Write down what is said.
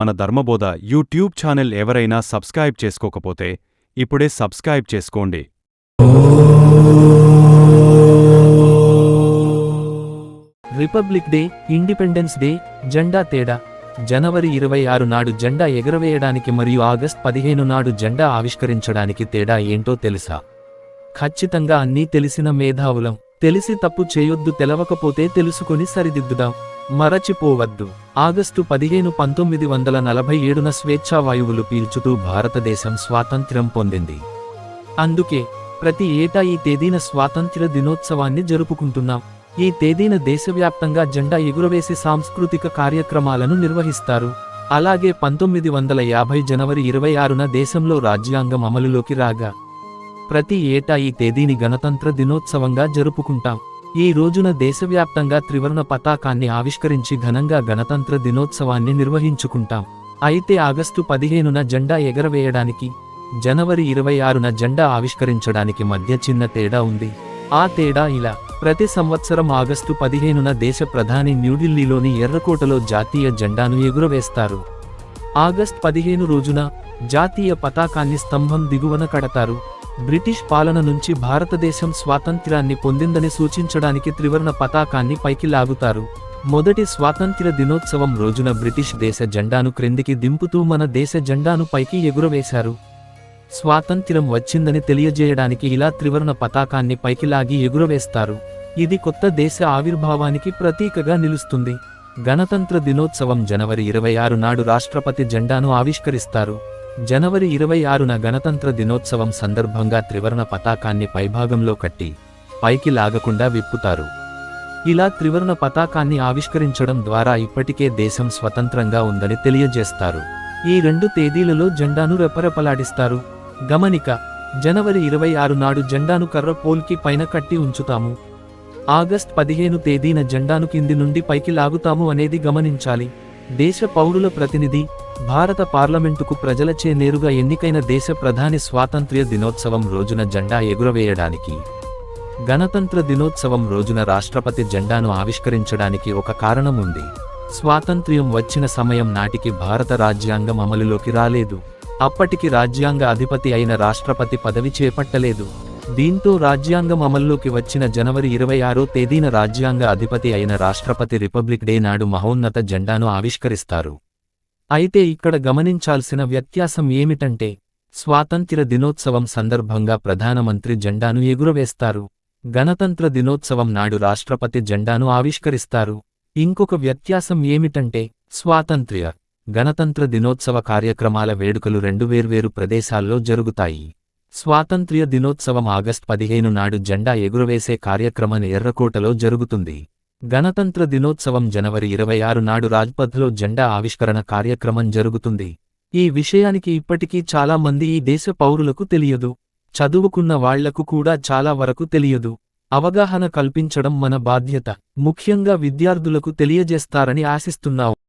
మన ధర్మబోధ YouTube channel ఎవరైనా subscribe చేసుకోకపోతే ఇప్పుడే సబ్స్క్రైబ్ చేసుకోండి. రిపబ్లిక్ డే, ఇండిపెండెన్స్ డే, జెండా తేడా. జనవరి 26 నాడు జెండా ఎగురవేయడానికి మరియు ఆగస్ట్ 15 నాడు జెండా ఆవిష్కరించడానికి తేడా ఏంటో తెలుసా? ఖచ్చితంగా అన్నీ తెలిసిన మేధావులం. తెలిసి తప్పు చేయొద్దు, తెలవకపోతే తెలుసుకొని సరిదిద్దుదాం. మరచిపోవద్దు. ఆగస్టు 15, 1947న స్వేచ్ఛావాయువులు పీల్చుతూ భారతదేశం స్వాతంత్ర్యం పొందింది. అందుకే ప్రతి ఏటా ఈ తేదీన స్వాతంత్ర్య దినోత్సవాన్ని జరుపుకుంటున్నాం. ఈ తేదీన దేశవ్యాప్తంగా జెండా ఎగురవేసి సాంస్కృతిక కార్యక్రమాలను నిర్వహిస్తారు. అలాగే 1950 జనవరి 26న దేశంలో రాజ్యాంగం అమలులోకి రాగా ప్రతి ఏటా ఈ తేదీని గణతంత్ర దినోత్సవంగా జరుపుకుంటాం. ఈ రోజున దేశవ్యాప్తంగా త్రివర్ణ పతాకాన్ని ఆవిష్కరించి ఘనంగా గణతంత్ర దినోత్సవాన్ని నిర్వహించుకుంటాం. అయితే ఆగస్టు 15న జెండా ఎగరవేయడానికి, జనవరి 26న జెండా ఆవిష్కరించడానికి మధ్య చిన్న తేడా ఉంది. ఆ తేడా ఇలా: ప్రతి సంవత్సరం ఆగస్టు 15న దేశ ప్రధాని న్యూఢిల్లీలోని ఎర్రకోటలో జాతీయ జెండాను ఎగురవేస్తారు. ఆగస్ట్ 15 రోజున జాతీయ పతాకాన్ని స్తంభం దిగువన కడతారు. బ్రిటిష్ పాలన నుంచి భారతదేశం స్వాతంత్ర్యాన్ని పొందిందని సూచించడానికి త్రివర్ణ పతాకాన్ని పైకి లాగుతారు. మొదటి స్వాతంత్ర్య దినోత్సవం రోజున బ్రిటిష్ దేశ జెండాను క్రిందికి దింపుతూ మన దేశ జెండాను పైకి ఎగురవేశారు. స్వాతంత్ర్యం వచ్చిందని తెలియజేయడానికి ఇలా త్రివర్ణ పతాకాన్ని పైకి లాగి ఎగురవేస్తారు. ఇది కొత్త దేశ ఆవిర్భావానికి ప్రతీకగా నిలుస్తుంది. గణతంత్ర దినోత్సవం జనవరి 26 నాడు రాష్ట్రపతి జెండాను ఆవిష్కరిస్తారు. జనవరి 26న గణతంత్ర దినోత్సవం సందర్భంగా త్రివర్ణ పతాకాన్ని పైభాగంలో కట్టి పైకి లాగకుండా విప్పుతారు. ఇలా త్రివర్ణ పతాకాన్ని ఆవిష్కరించడం ద్వారా ఇప్పటికే దేశం స్వతంత్రంగా ఉందని తెలియజేస్తారు. ఈ రెండు తేదీలలో జెండాను రెపరెపలాడిస్తారు. గమనిక: జనవరి 26 నాడు జెండాను కర్ర పోల్కి పైన కట్టి ఉంచుతాము. ఆగస్ట్ 15 తేదీన జెండాను కింది నుండి పైకి లాగుతాము అనేది గమనించాలి. దేశ పౌరుల ప్రతినిధి, భారత పార్లమెంటుకు ప్రజలచే నేరుగా ఎన్నికైన దేశ ప్రధాని స్వాతంత్ర్య దినోత్సవం రోజున జెండా ఎగురవేయడానికి, గణతంత్ర దినోత్సవం రోజున రాష్ట్రపతి జెండాను ఆవిష్కరించడానికి ఒక కారణం ఉంది. స్వాతంత్ర్యం వచ్చిన సమయం నాటికి భారత రాజ్యాంగం అమలులోకి రాలేదు. అప్పటికి రాజ్యాంగ అధిపతి అయిన రాష్ట్రపతి పదవి చేపట్టలేదు. దీంతో రాజ్యాంగం అమల్లోకి వచ్చిన జనవరి 26 తేదీన రాజ్యాంగ అధిపతి అయిన రాష్ట్రపతి రిపబ్లిక్ డే నాడు మహోన్నత జెండాను ఆవిష్కరిస్తారు. అయితే ఇక్కడ గమనించాల్సిన వ్యత్యాసం ఏమిటంటే, స్వాతంత్ర్య దినోత్సవం సందర్భంగా ప్రధానమంత్రి జెండాను ఎగురవేస్తారు. గణతంత్ర దినోత్సవం నాడు రాష్ట్రపతి జెండాను ఆవిష్కరిస్తారు. ఇంకొక వ్యత్యాసం ఏమిటంటే, స్వాతంత్ర్య, గణతంత్ర దినోత్సవ కార్యక్రమాల వేడుకలు రెండు వేర్వేరు ప్రదేశాల్లో జరుగుతాయి. స్వాతంత్ర్య దినోత్సవం ఆగస్ట్ 15 నాడు జెండా ఎగురవేసే కార్యక్రమం ఎర్రకోటలో జరుగుతుంది. గణతంత్ర దినోత్సవం జనవరి 26 నాడు రాజ్పథ్లో జెండా ఆవిష్కరణ కార్యక్రమం జరుగుతుంది. ఈ విషయానికి ఇప్పటికీ చాలా మంది ఈ దేశ పౌరులకు తెలియదు. చదువుకున్న వాళ్లకు కూడా చాలా వరకు తెలియదు. అవగాహన కల్పించడం మన బాధ్యత. ముఖ్యంగా విద్యార్థులకు తెలియజేస్తారని ఆశిస్తున్నాం.